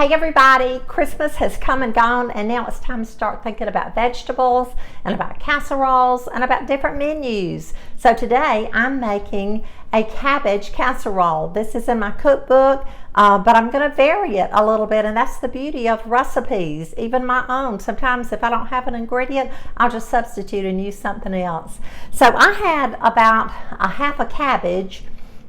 Hey everybody, Christmas has come and gone, and now it's time to start thinking about vegetables and about casseroles and about different menus. So today I'm making a cabbage casserole. This is in my cookbook, but I'm going to vary it a little bit, and that's the beauty of recipes, even my own. Sometimes if I don't have an ingredient, I'll just substitute and use something else. So I had about a half a cabbage,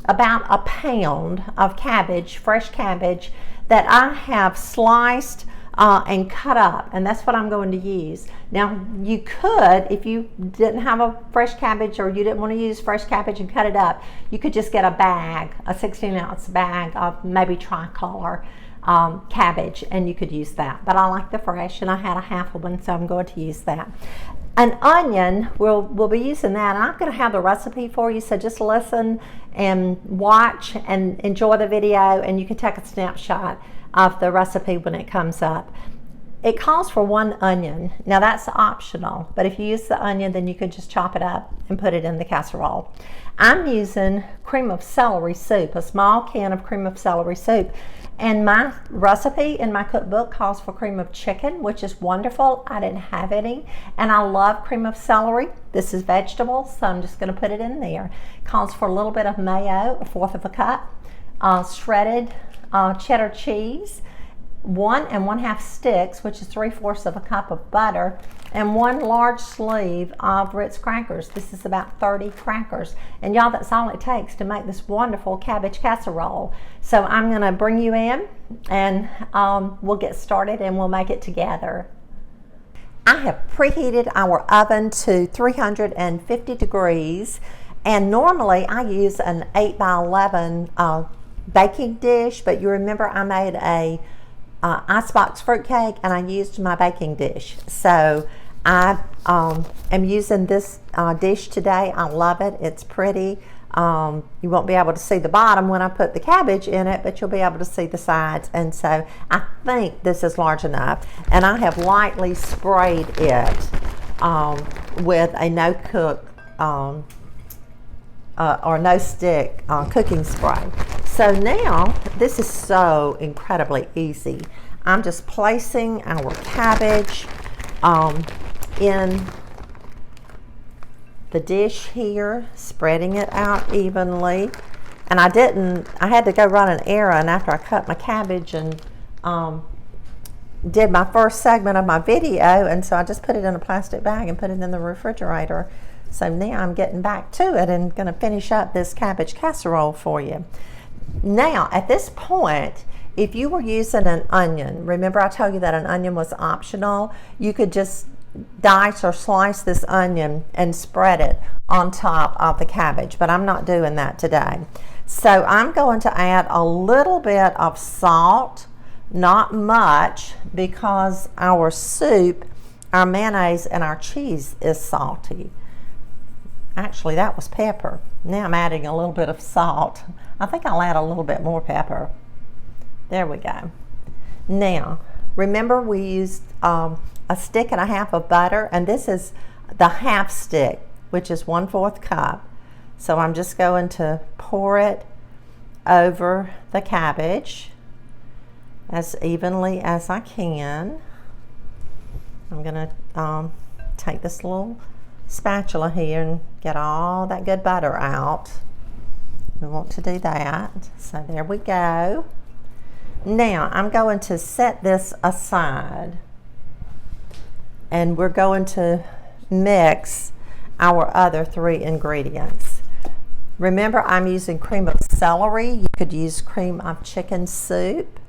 about a pound of cabbage, fresh cabbage, that I have sliced and cut up, and that's what I'm going to use. Now you could, if you didn't have a fresh cabbage or you didn't want to use fresh cabbage and cut it up, you could just get a bag, a 16-ounce bag of maybe tricolor cabbage, and you could use that. But I like the fresh, and I had a half of one, so I'm going to use that. An onion, we'll be using that, and I'm going to have the recipe for you, so just listen and watch and enjoy the video, and you can take a snapshot of the recipe when it comes up. It calls for 1 onion. Now that's optional, but if you use the onion, then you could just chop it up and put it in the casserole. I'm using cream of celery soup, a small can of cream of celery soup. And my recipe in my cookbook calls for cream of chicken, which is wonderful. I didn't have any, and I love cream of celery. This is vegetable, so I'm just going to put it in there. Calls for a little bit of mayo, 1/4 cup, shredded cheddar cheese, 1 1/2 sticks, which is 3/4 cup of butter, and 1 large sleeve of Ritz crackers. This is about 30 crackers. And y'all, that's all it takes to make this wonderful cabbage casserole. So I'm gonna bring you in, and we'll get started and we'll make it together. I have preheated our oven to 350 degrees, and normally I use an 8 by 11 baking dish, but you remember I made a icebox fruitcake, and I used my baking dish. So I am using this dish today. I love it. It's pretty. You won't be able to see the bottom when I put the cabbage in it, but you'll be able to see the sides. And so I think this is large enough. And I have lightly sprayed it with a no-cook or no-stick cooking spray. So now, this is so incredibly easy. I'm just placing our cabbage in the dish here, spreading it out evenly. And I had to go run an errand after I cut my cabbage and did my first segment of my video, and so I just put it in a plastic bag and put it in the refrigerator. So now I'm getting back to it and going to finish up this cabbage casserole for you. Now, at this point, if you were using an onion, remember I told you that an onion was optional, you could just dice or slice this onion and spread it on top of the cabbage, but I'm not doing that today. So I'm going to add a little bit of salt, not much, because our soup, our mayonnaise, and our cheese is salty. Actually, that was pepper. Now I'm adding a little bit of salt. I think I'll add a little bit more pepper. There we go. Now, remember we used a stick and a half of butter, and this is the half stick, which is 1/4 cup. So I'm just going to pour it over the cabbage as evenly as I can. I'm gonna take this little spatula here and get all that good butter out. We want to do that. So there we go. Now I'm going to set this aside, and we're going to mix our other 3 ingredients. Remember, I'm using cream of celery. You could use cream of chicken soup,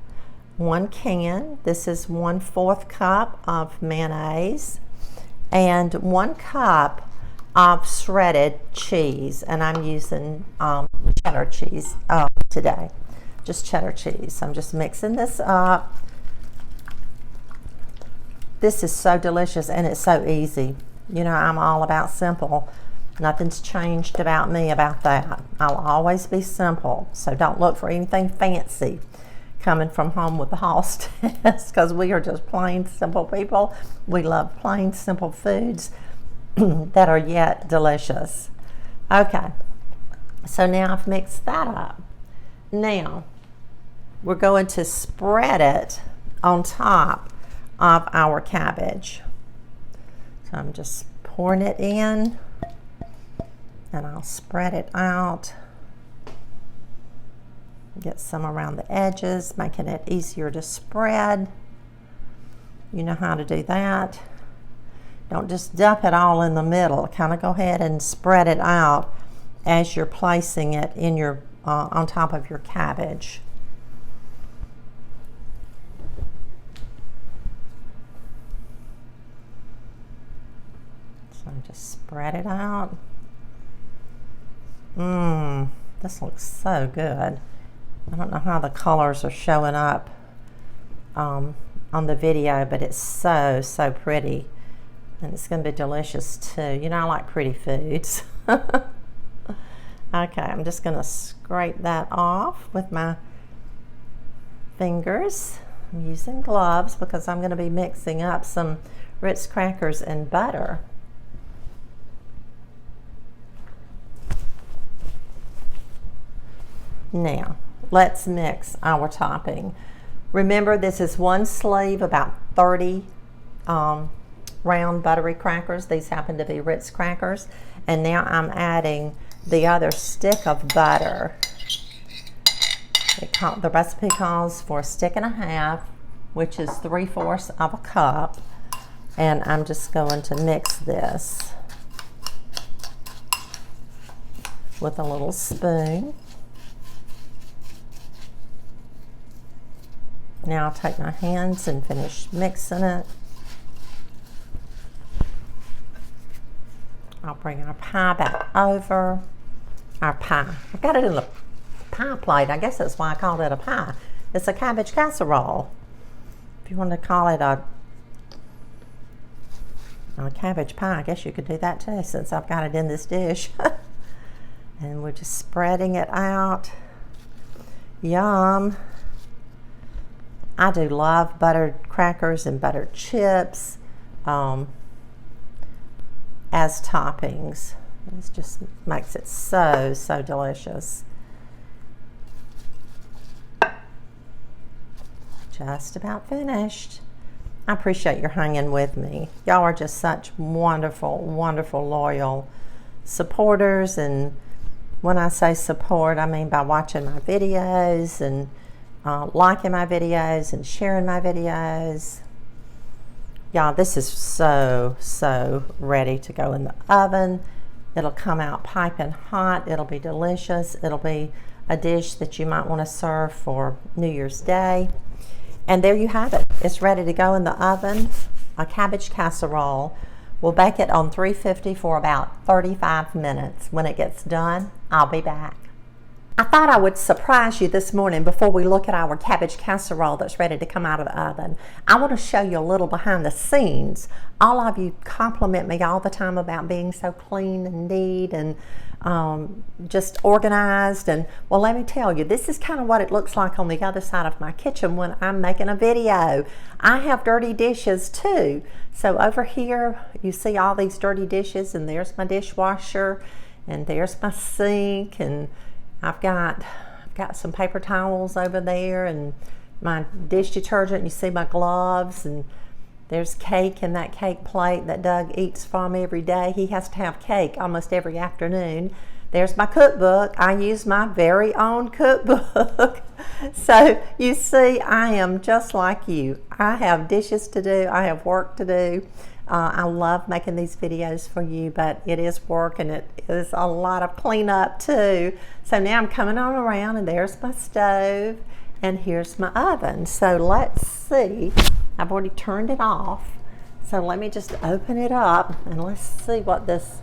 1 can. This is 1/4 cup of mayonnaise, and 1 cup of shredded cheese, and I'm using cheddar cheese today, just cheddar cheese. I'm just mixing this up. This is so delicious, and it's so easy. You know, I'm all about simple. Nothing's changed about me about that. I'll always be simple, so don't look for anything fancy coming from Home with the Halsteads, because we are just plain simple people. We love plain simple foods that are yet delicious. Okay, so now I've mixed that up. Now we're going to spread it on top of our cabbage. So I'm just pouring it in, and I'll spread it out. Get some around the edges, making it easier to spread. You know how to do that. Don't just dump it all in the middle. Kind of go ahead and spread it out as you're placing it in your on top of your cabbage. So just spread it out. This looks so good. I don't know how the colors are showing up on the video, but it's so pretty, and it's going to be delicious too. You know, I like pretty foods. Okay, I'm just going to scrape that off with my fingers. I'm using gloves because I'm going to be mixing up some Ritz crackers and butter. Now, let's mix our topping. Remember, this is one sleeve, about 30 round buttery crackers. These happen to be Ritz crackers. And now I'm adding the other stick of butter. The recipe calls for 1.5 sticks, which is 3/4 of a cup. And I'm just going to mix this with a little spoon. Now I'll take my hands and finish mixing it. I'll bring our pie back over. Our pie. I've got it in the pie plate. I guess that's why I called it a pie. It's a cabbage casserole. If you want to call it a cabbage pie, I guess you could do that too, since I've got it in this dish. And we're just spreading it out. Yum. I do love buttered crackers and buttered chips as toppings. It just makes it so delicious. Just about finished. I appreciate your hanging with me. Y'all are just such wonderful, loyal supporters. And when I say support, I mean by watching my videos and liking my videos and sharing my videos. Y'all, this is so ready to go in the oven. It'll come out piping hot. It'll be delicious. It'll be a dish that you might want to serve for New Year's Day. And there you have it. It's ready to go in the oven. A cabbage casserole. We'll bake it on 350 for about 35 minutes. When it gets done, I'll be back. I thought I would surprise you this morning before we look at our cabbage casserole that's ready to come out of the oven. I want to show you a little behind the scenes. All of you compliment me all the time about being so clean and neat and just organized. And well, let me tell you, this is kind of what it looks like on the other side of my kitchen when I'm making a video. I have dirty dishes too. So over here, you see all these dirty dishes, and there's my dishwasher, and there's my sink, and I've got some paper towels over there, and my dish detergent. You see my gloves, and there's cake in that cake plate that Doug eats from every day. He has to have cake almost every afternoon. There's my cookbook. I use my very own cookbook. So you see, I am just like you. I have dishes to do. I have work to do. I love making these videos for you, but it is work, and it is a lot of cleanup too. So now I'm coming on around, and there's my stove, and here's my oven. So let's see. I've already turned it off. So let me just open it up, and let's see what this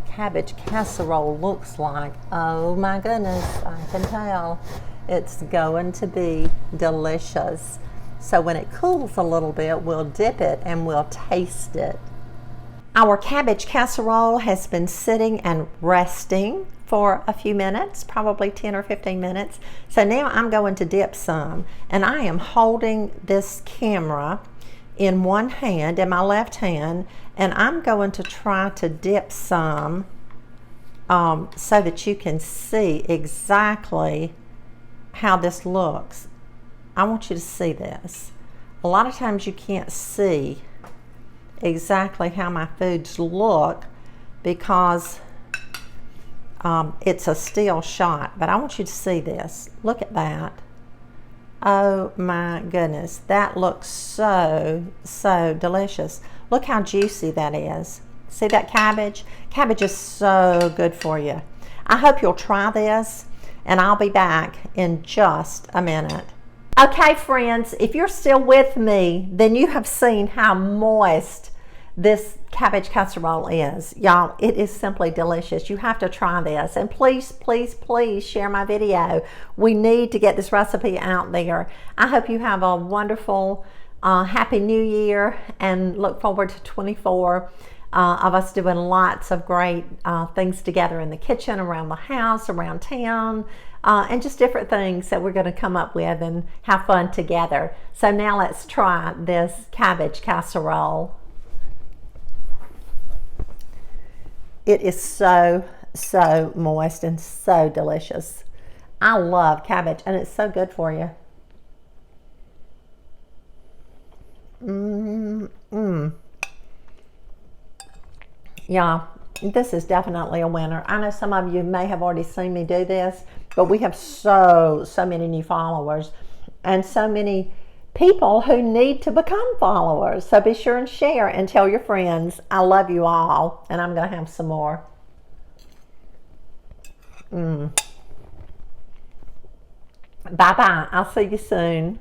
cabbage casserole looks like. Oh my goodness, I can tell. It's going to be delicious. So when it cools a little bit, we'll dip it and we'll taste it. Our cabbage casserole has been sitting and resting for a few minutes, probably 10 or 15 minutes. So now I'm going to dip some, and I am holding this camera in one hand, in my left hand, and I'm going to try to dip some so that you can see exactly how this looks. I want you to see this. a lot of times you can't see exactly how my foods look because it's a still shot, but I want you to see this. Look at that. Oh my goodness, that looks so delicious. Look how juicy that is. See that cabbage? Cabbage is so good for you. I hope you'll try this, and I'll be back in just a minute. Okay, friends, if you're still with me, then you have seen how moist this cabbage casserole is. Y'all, it is simply delicious. You have to try this. And please, please, please share my video. We need to get this recipe out there. I hope you have a wonderful, happy new year, and look forward to 24 of us doing lots of great things together in the kitchen, around the house, around town, and just different things that we're going to come up with and have fun together. So now let's try this cabbage casserole. It is so moist and so delicious. I love cabbage, and it's so good for you. Yeah, this is definitely a winner. I know some of you may have already seen me do this, but we have so many new followers and so many people who need to become followers. So be sure and share and tell your friends. I love you all, and I'm going to have some more. Bye-bye. I'll see you soon.